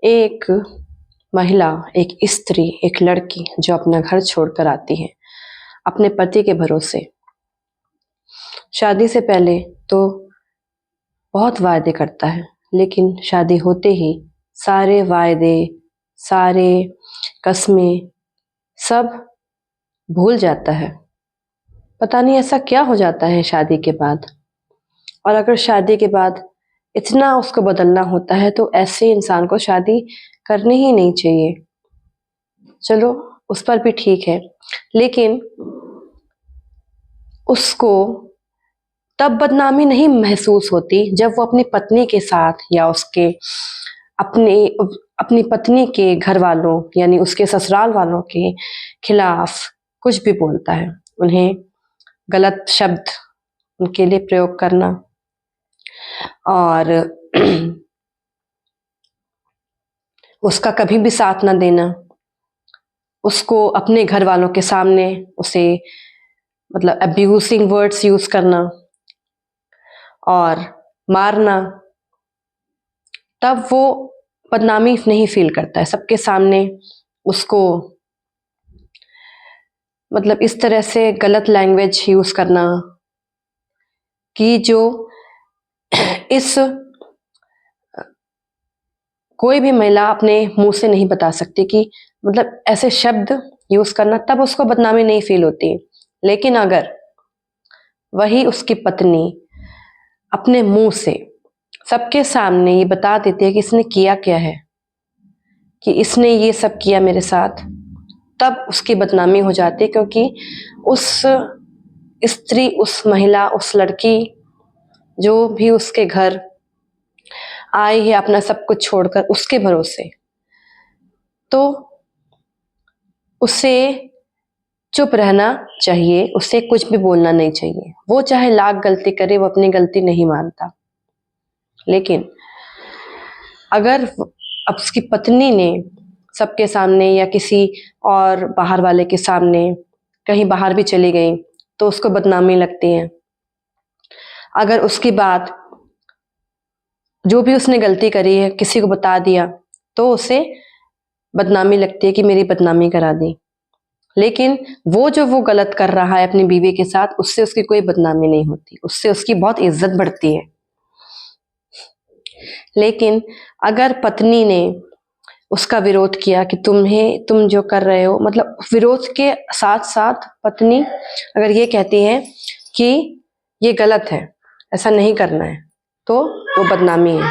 एक महिला, एक स्त्री, एक लड़की जो अपना घर छोड़कर आती है अपने पति के भरोसे। शादी से पहले तो बहुत वायदे करता है, लेकिन शादी होते ही सारे वायदे, सारे कस्में सब भूल जाता है। पता नहीं ऐसा क्या हो जाता है शादी के बाद। और अगर शादी के बाद इतना उसको बदलना होता है तो ऐसे इंसान को शादी करनी ही नहीं चाहिए। चलो उस पर भी ठीक है, लेकिन उसको तब बदनामी नहीं महसूस होती जब वो अपनी पत्नी के साथ या उसके अपनी पत्नी के घर वालों यानी उसके ससुराल वालों के खिलाफ कुछ भी बोलता है। उन्हें गलत शब्द उनके लिए प्रयोग करना और उसका कभी भी साथ ना देना, उसको अपने घर वालों के सामने उसे मतलब अब्यूजिंग वर्ड्स यूज करना और मारना, तब वो बदनामी नहीं फील करता है। सबके सामने उसको मतलब इस तरह से गलत लैंग्वेज यूज करना कि जो इस कोई भी महिला अपने मुंह से नहीं बता सकती कि मतलब ऐसे शब्द यूज करना, तब उसको बदनामी नहीं फील होती। लेकिन अगर वही उसकी पत्नी अपने मुंह से सबके सामने ये बता देती है कि इसने किया क्या है, कि इसने ये सब किया मेरे साथ, तब उसकी बदनामी हो जाती है। क्योंकि उस स्त्री, उस महिला, उस लड़की जो भी उसके घर आई है अपना सब कुछ छोड़कर उसके भरोसे, तो उसे चुप रहना चाहिए, उसे कुछ भी बोलना नहीं चाहिए। वो चाहे लाख गलती करे, वो अपनी गलती नहीं मानता। लेकिन अगर अब उसकी पत्नी ने सबके सामने या किसी और बाहर वाले के सामने कहीं बाहर भी चली गई तो उसको बदनामी लगती है। अगर उसकी बात जो भी उसने गलती करी है किसी को बता दिया तो उसे बदनामी लगती है कि मेरी बदनामी करा दी। लेकिन वो गलत कर रहा है अपनी बीवी के साथ, उससे उसकी कोई बदनामी नहीं होती, उससे उसकी बहुत इज्जत बढ़ती है। लेकिन अगर पत्नी ने उसका विरोध किया कि तुम जो कर रहे हो, मतलब विरोध के साथ साथ पत्नी अगर ये कहती है कि ये गलत है, ऐसा नहीं करना है, तो वो बदनामी है।